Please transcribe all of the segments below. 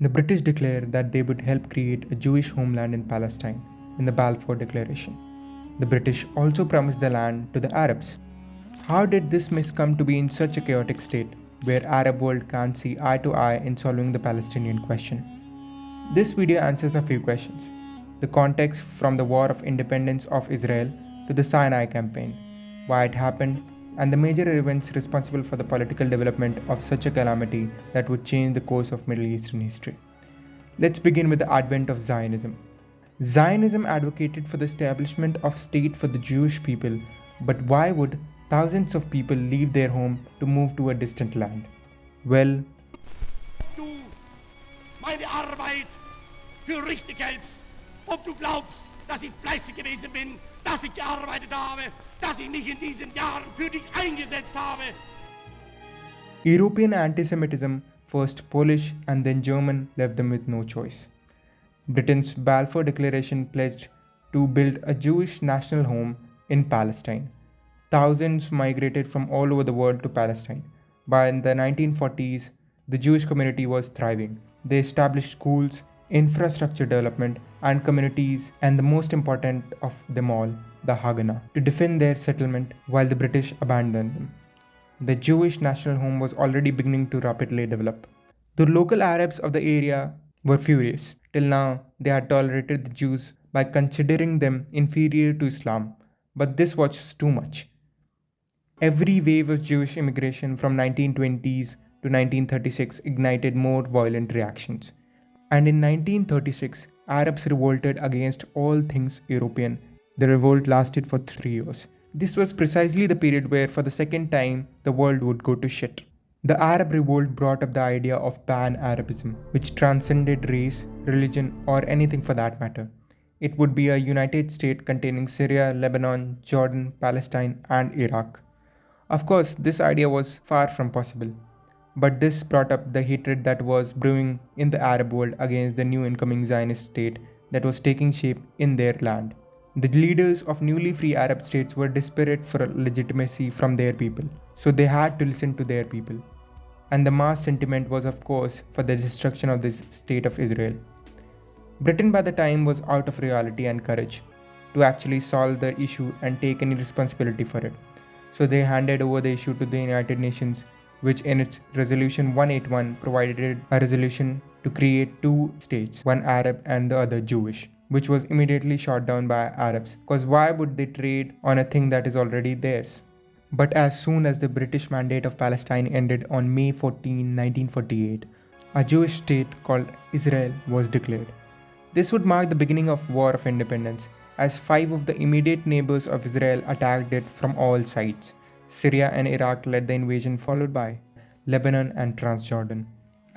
The British declared that they would help create a Jewish homeland in Palestine in the Balfour Declaration. The British also promised the land to the Arabs. How did this mess come to be in such a chaotic state where Arab world can't see eye to eye in solving the Palestinian question? This video answers a few questions. The context from the War of Independence of Israel to the Sinai Campaign, why it happened, and the major events responsible for the political development of such a calamity that would change the course of Middle Eastern history. Let's begin with the advent of Zionism. Zionism advocated for the establishment of state for the Jewish people, but why would thousands of people leave their home to move to a distant land? Well, du meine Arbeit für richtig hältst, ob du glaubst, dass ich fleißig gewesen bin, dass ich gearbeitet habe, dass ich mich in diesen Jahren für dich eingesetzt habe. European anti-Semitism, first Polish and then German, left them with no choice. Britain's Balfour Declaration pledged to build a Jewish national home in Palestine. Thousands migrated from all over the world to Palestine. By the 1940s, the Jewish community was thriving. They established schools, infrastructure development, and communities, and the most important of them all, the Haganah, to defend their settlement while the British abandoned them. The Jewish national home was already beginning to rapidly develop. The local Arabs of the area were furious. Till now, they had tolerated the Jews by considering them inferior to Islam, but this was too much. Every wave of Jewish immigration from 1920s to 1936 ignited more violent reactions. And in 1936, Arabs revolted against all things European. The revolt lasted for 3 years. This was precisely the period where, for the second time, the world would go to shit. The Arab revolt brought up the idea of Pan-Arabism, which transcended race, religion, or anything for that matter. It would be a united state containing Syria, Lebanon, Jordan, Palestine, and Iraq. Of course, this idea was far from possible, but this brought up the hatred that was brewing in the Arab world against the new incoming Zionist state that was taking shape in their land. The leaders of newly free Arab states were desperate for legitimacy from their people, so they had to listen to their people. And the mass sentiment was, of course, for the destruction of this state of Israel. Britain by the time was out of reality and courage to actually solve the issue and take any responsibility for it. So they handed over the issue to the United Nations, which in its Resolution 181 provided a resolution to create two states, one Arab and the other Jewish, which was immediately shot down by Arabs, because why would they trade on a thing that is already theirs? But as soon as the British Mandate of Palestine ended on May 14, 1948, a Jewish state called Israel was declared. This would mark the beginning of War of Independence, as 5 of the immediate neighbors of Israel attacked it from all sides. Syria and Iraq led the invasion, followed by Lebanon and Transjordan,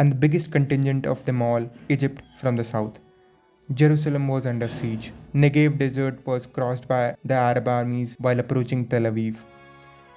and the biggest contingent of them all, Egypt from the south. Jerusalem was under siege. Negev desert was crossed by the Arab armies while approaching Tel Aviv.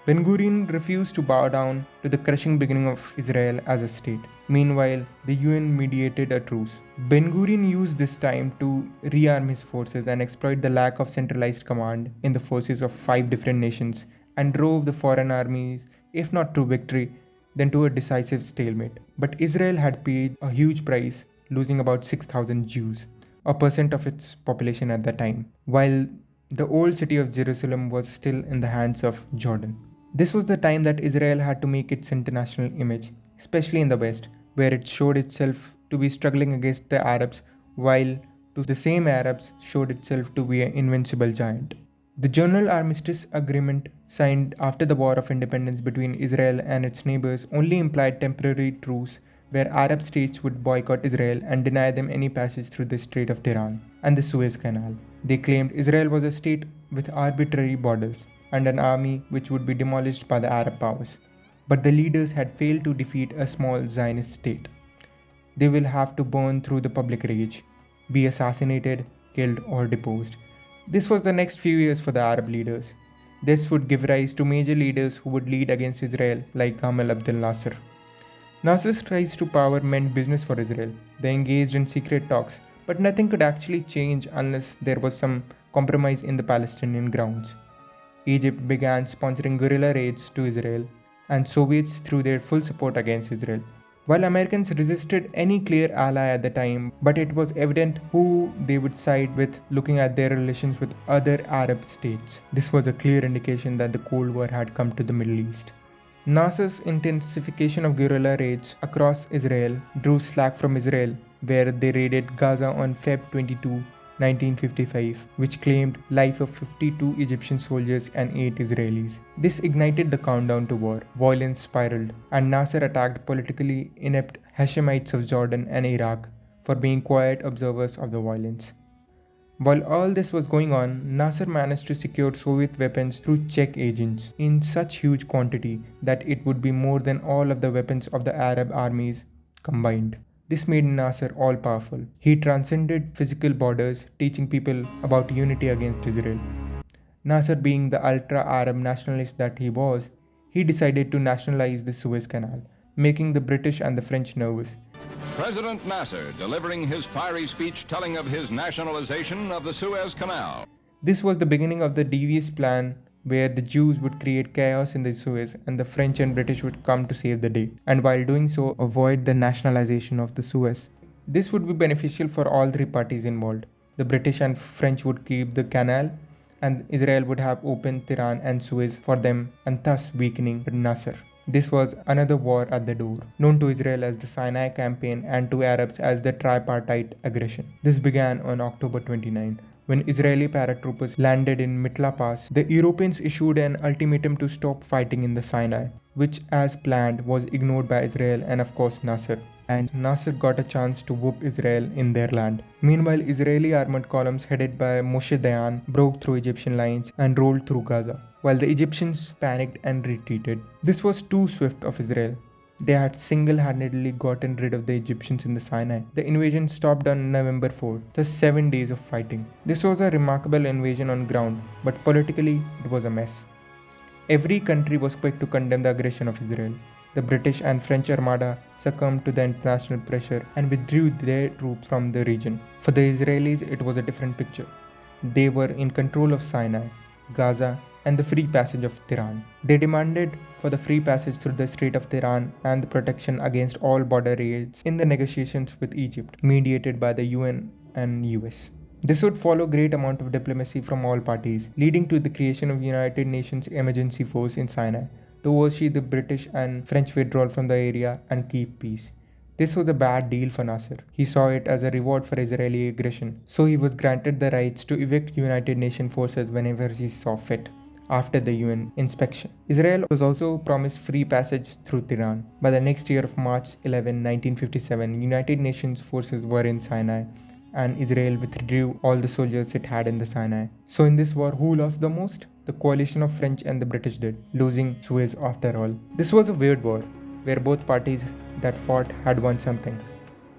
Ben-Gurion refused to bow down to the crushing beginning of Israel as a state. Meanwhile, the UN mediated a truce. Ben-Gurion used this time to rearm his forces and exploit the lack of centralized command in the forces of 5 different nations and drove the foreign armies, if not to victory, then to a decisive stalemate. But Israel had paid a huge price, losing about 6,000 Jews, a percent of its population at the time, while the old city of Jerusalem was still in the hands of Jordan. This was the time that Israel had to make its international image, especially in the West, where it showed itself to be struggling against the Arabs, while to the same Arabs showed itself to be an invincible giant. The General Armistice Agreement signed after the War of Independence between Israel and its neighbors only implied temporary truce where Arab states would boycott Israel and deny them any passage through the Strait of Tiran and the Suez Canal. They claimed Israel was a state with arbitrary borders and an army which would be demolished by the Arab powers. But the leaders had failed to defeat a small Zionist state. They will have to burn through the public rage, be assassinated, killed, or deposed. This was the next few years for the Arab leaders. This would give rise to major leaders who would lead against Israel, like Gamal Abdel Nasser. Nasser's rise to power meant business for Israel. They engaged in secret talks, but nothing could actually change unless there was some compromise in the Palestinian grounds. Egypt began sponsoring guerrilla raids to Israel, and Soviets threw their full support against Israel. While Americans resisted any clear ally at the time, but it was evident who they would side with looking at their relations with other Arab states. This was a clear indication that the Cold War had come to the Middle East. Nasser's intensification of guerrilla raids across Israel drew slack from Israel, where they raided Gaza on Feb 22, 1955, which claimed life of 52 Egyptian soldiers and 8 Israelis. This ignited the countdown to war. Violence spiraled, and Nasser attacked politically inept Hashemites of Jordan and Iraq for being quiet observers of the violence. While all this was going on, Nasser managed to secure Soviet weapons through Czech agents in such huge quantity that it would be more than all of the weapons of the Arab armies combined. This made Nasser all powerful. He transcended physical borders, teaching people about unity against Israel. Nasser, being the ultra Arab nationalist that he was, he decided to nationalize the Suez Canal, making the British and the French nervous. President Nasser delivering his fiery speech telling of his nationalization of the Suez Canal. This was the beginning of the devious plan where the Jews would create chaos in the Suez and the French and British would come to save the day, and while doing so, avoid the nationalization of the Suez. This would be beneficial for all three parties involved. The British and French would keep the canal, and Israel would have open Tehran and Suez for them, and thus weakening Nasser. This was another war at the door, known to Israel as the Sinai Campaign and to Arabs as the tripartite aggression. This began on October 29. When Israeli paratroopers landed in Mitla Pass, the Europeans issued an ultimatum to stop fighting in the Sinai, which as planned was ignored by Israel and of course Nasser. And Nasser got a chance to whoop Israel in their land. Meanwhile, Israeli armored columns headed by Moshe Dayan broke through Egyptian lines and rolled through Gaza, while the Egyptians panicked and retreated. This was too swift of Israel. They had single-handedly gotten rid of the Egyptians in the Sinai. The invasion stopped on November 4, just 7 days of fighting. This was a remarkable invasion on ground, but politically it was a mess. Every country was quick to condemn the aggression of Israel. The British and French Armada succumbed to the international pressure and withdrew their troops from the region. For the Israelis, it was a different picture. They were in control of Sinai, Gaza, and the free passage of Tehran. They demanded for the free passage through the Strait of Tehran and the protection against all border raids in the negotiations with Egypt, mediated by the UN and US. This would follow great amount of diplomacy from all parties, leading to the creation of United Nations Emergency Force in Sinai to oversee the British and French withdrawal from the area and keep peace. This was a bad deal for Nasser. He saw it as a reward for Israeli aggression, so he was granted the rights to evict United Nations forces whenever he saw fit, after the UN inspection. Israel was also promised free passage through Tehran. By the next year of March 11, 1957, United Nations forces were in Sinai, and Israel withdrew all the soldiers it had in the Sinai. So in this war, who lost the most? The coalition of French and the British did, losing Suez after all. This was a weird war, where both parties that fought had won something.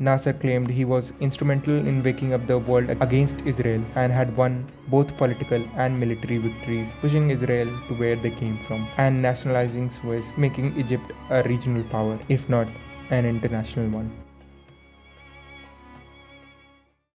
Nasser claimed he was instrumental in waking up the world against Israel and had won both political and military victories, pushing Israel to where they came from, and nationalizing Suez, making Egypt a regional power, if not an international one.